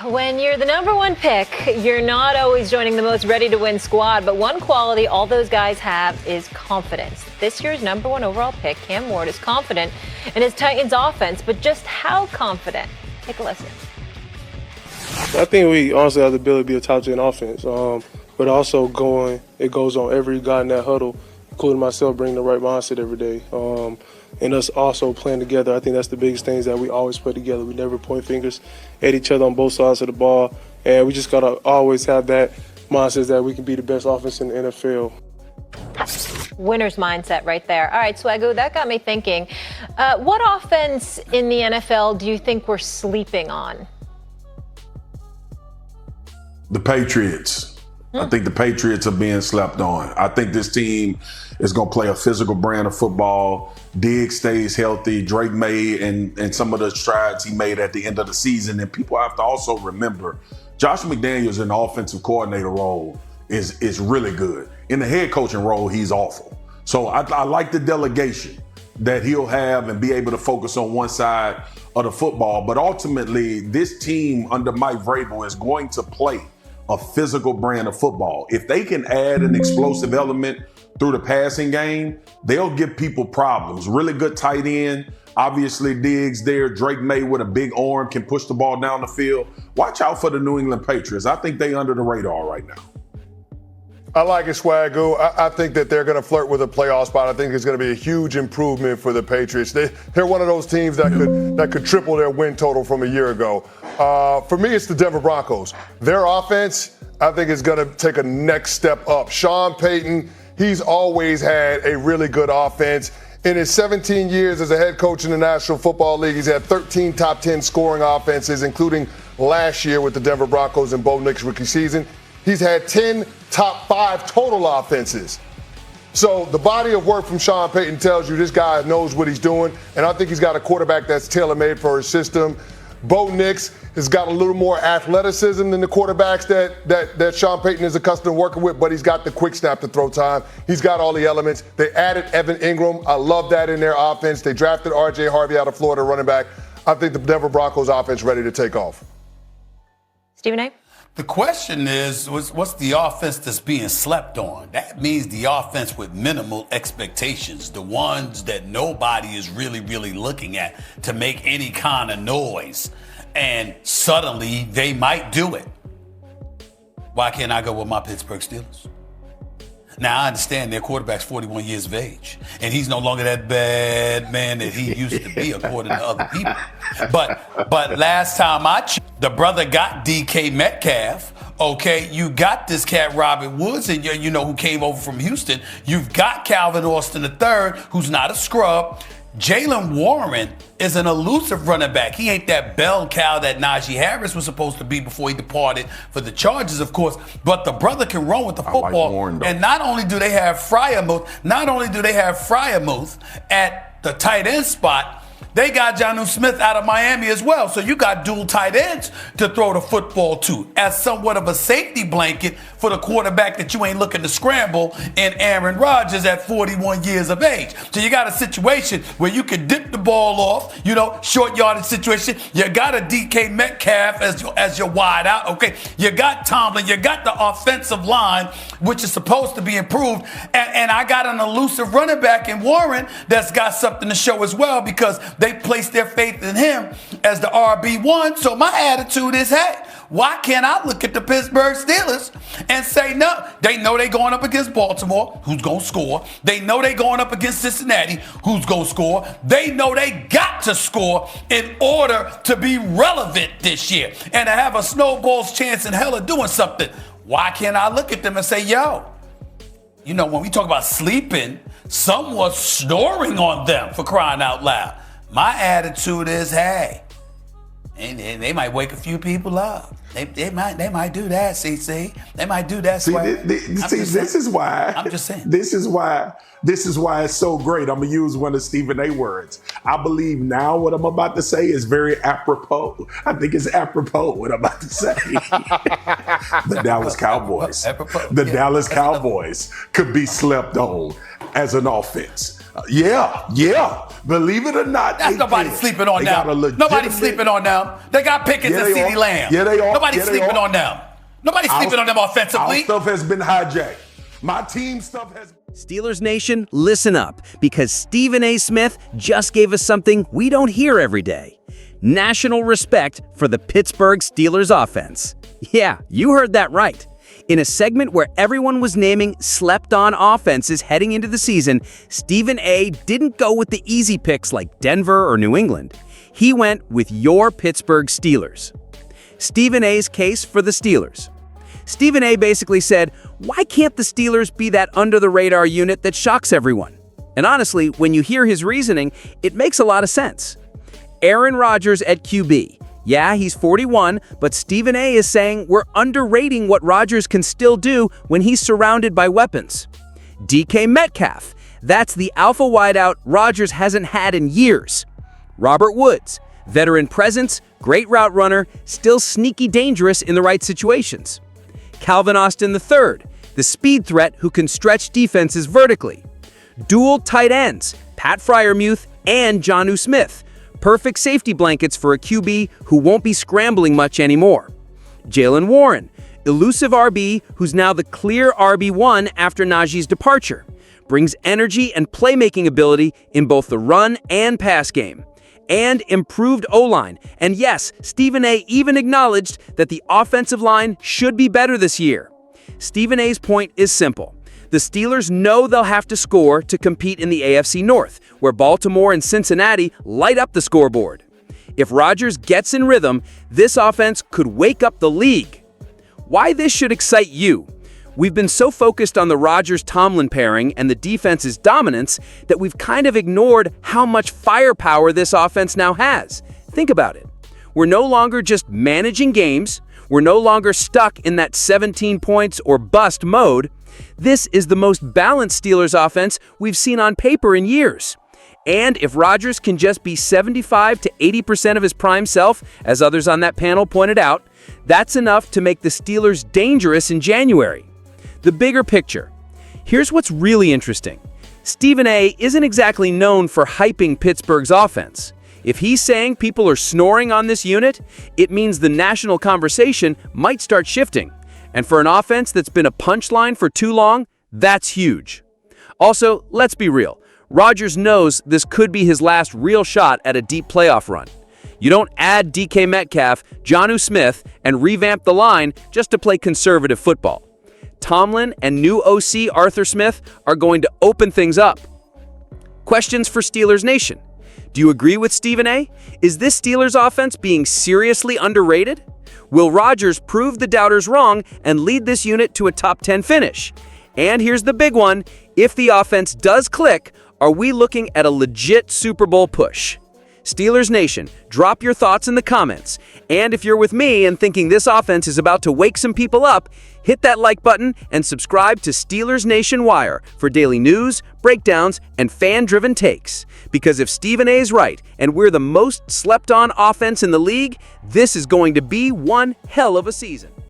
when you're the number one pick, you're not always joining the most ready-to-win squad, but one quality all those guys have is confidence. This year's number one overall pick, Cam Ward, is confident in his Titans offense, but just how confident? Take a listen. I think we honestly have the ability to be a top 10 offense, but also it goes on every guy in that huddle, including myself, bringing the right mindset every day. And us also playing together. I think that's the biggest things that we always put together. We never point fingers at each other on both sides of the ball. And we just got to always have that mindset that we can be the best offense in the NFL. Winner's mindset right there. All right, Swagoo, that got me thinking. What offense in the NFL do you think we're sleeping on? The Patriots. I think the Patriots are being slept on. I think this team is going to play a physical brand of football. Diggs stays healthy. Drake May and some of the strides he made at the end of the season. And people have to also remember, Josh McDaniels in the offensive coordinator role is really good. In the head coaching role, he's awful. So I like the delegation that he'll have and be able to focus on one side of the football. But ultimately, this team under Mike Vrabel is going to play a physical brand of football. If they can add an explosive element through the passing game, they'll give people problems. Really good tight end. Obviously, Diggs there. Drake May with a big arm can push the ball down the field. Watch out for the New England Patriots. I think they're under the radar right now. I like it, Swagoo. I think that they're going to flirt with a playoff spot. I think it's going to be a huge improvement for the Patriots. They're one of those teams that could triple their win total from a year ago. For me, it's the Denver Broncos. Their offense, I think, is going to take a next step up. Sean Payton, he's always had a really good offense. In his 17 years as a head coach in the National Football League, he's had 13 top 10 scoring offenses, including last year with the Denver Broncos in Bo Nix's rookie season. He's had 10 top 5 total offenses. So the body of work from Sean Payton tells you this guy knows what he's doing, and I think he's got a quarterback that's tailor-made for his system. Bo Nix has got a little more athleticism than the quarterbacks that Sean Payton is accustomed to working with, but he's got the quick snap to throw time. He's got all the elements. They added Evan Ingram. I love that in their offense. They drafted R.J. Harvey out of Florida, running back. I think the Denver Broncos offense ready to take off. Stephen A.? The question is, what's the offense that's being slept on? That means the offense with minimal expectations, the ones that nobody is really, really looking at to make any kind of noise. And suddenly they might do it. Why can't I go with my Pittsburgh Steelers? Now, I understand their quarterback's 41 years of age, and he's no longer that bad man that he used to be, according to other people. But last time I checked, the brother got DK Metcalf. Okay, you got this cat Robert Woods, and you know who came over from Houston. You've got Calvin Austin III, who's not a scrub. Jaylen Warren is an elusive running back. He ain't that bell cow that Najee Harris was supposed to be before he departed for the Chargers, of course. But the brother can run with the football. Like Warren, and not only do they have Freiermuth at the tight end spot, they got Jonnu Smith out of Miami as well. So you got dual tight ends to throw the football to as somewhat of a safety blanket for the quarterback that you ain't looking to scramble in Aaron Rodgers at 41 years of age. So you got a situation where you can dip the ball off, short yardage situation. You got a DK Metcalf as your wide out. Okay, you got Tomlin. You got the offensive line, which is supposed to be improved. And I got an elusive running back in Warren that's got something to show as well because they placed their faith in him as the RB1. So my attitude is, hey, why can't I look at the Pittsburgh Steelers and say, no, they know they're going up against Baltimore, who's going to score. They know they're going up against Cincinnati, who's going to score. They know they got to score in order to be relevant this year and to have a snowball's chance in hell of doing something. Why can't I look at them and say, yo, when we talk about sleeping, someone's snoring on them, for crying out loud. My attitude is, hey, and they might wake a few people up. They might do that, CC. They might do that. This is why. I'm just saying. This is why it's so great. I'm gonna use one of Stephen A. words. I believe now what I'm about to say is very apropos. I think it's apropos what I'm about to say. The Dallas Cowboys. Dallas Cowboys could be slept on as an offense. Yeah. Believe it or not, That's nobody sleeping on them. Nobody's sleeping on them. They got Pickens and CeeDee Lamb. Yeah, they are. Nobody's sleeping on them. Nobody's sleeping on them offensively. Our stuff has been hijacked. My team stuff has. Steelers Nation, listen up, because Stephen A. Smith just gave us something we don't hear every day. National respect for the Pittsburgh Steelers offense. Yeah, you heard that right. In a segment where everyone was naming slept-on offenses heading into the season, Stephen A. didn't go with the easy picks like Denver or New England. He went with your Pittsburgh Steelers. Stephen A.'s case for the Steelers. Stephen A. basically said, why can't the Steelers be that under-the-radar unit that shocks everyone? And honestly, when you hear his reasoning, it makes a lot of sense. Aaron Rodgers at QB. Yeah, he's 41, but Stephen A. is saying we're underrating what Rodgers can still do when he's surrounded by weapons. DK Metcalf. That's the alpha wideout Rodgers hasn't had in years. Robert Woods. Veteran presence, great route runner, still sneaky dangerous in the right situations. Calvin Austin III, the speed threat who can stretch defenses vertically. Dual tight ends, Pat Freiermuth and Jonnu Smith. Perfect safety blankets for a QB who won't be scrambling much anymore. Jaylen Warren, elusive RB who's now the clear RB1 after Najee's departure. Brings energy and playmaking ability in both the run and pass game. And improved O-line. And yes, Stephen A. even acknowledged that the offensive line should be better this year. Stephen A.'s point is simple. The Steelers know they'll have to score to compete in the AFC North, where Baltimore and Cincinnati light up the scoreboard. If Rodgers gets in rhythm, this offense could wake up the league. Why this should excite you? We've been so focused on the Rodgers-Tomlin pairing and the defense's dominance that we've kind of ignored how much firepower this offense now has. Think about it. We're no longer just managing games. We're no longer stuck in that 17 points or bust mode. This is the most balanced Steelers offense we've seen on paper in years. And if Rodgers can just be 75 to 80% of his prime self, as others on that panel pointed out, that's enough to make the Steelers dangerous in January. The bigger picture. Here's what's really interesting. Stephen A. isn't exactly known for hyping Pittsburgh's offense. If he's saying people are snoring on this unit, it means the national conversation might start shifting. And for an offense that's been a punchline for too long, that's huge. Also, let's be real. Rodgers knows this could be his last real shot at a deep playoff run. You don't add DK Metcalf, Jonnu Smith, and revamp the line just to play conservative football. Tomlin and new OC Arthur Smith are going to open things up. Questions for Steelers Nation. Do you agree with Stephen A? Is this Steelers offense being seriously underrated? Will Rodgers prove the doubters wrong and lead this unit to a top 10 finish? And here's the big one. If the offense does click, are we looking at a legit Super Bowl push? Steelers Nation, drop your thoughts in the comments. And if you're with me and thinking this offense is about to wake some people up, hit that like button and subscribe to Steelers Nation Wire for daily news, breakdowns, and fan-driven takes. Because if Stephen A. is right and we're the most slept-on offense in the league, this is going to be one hell of a season.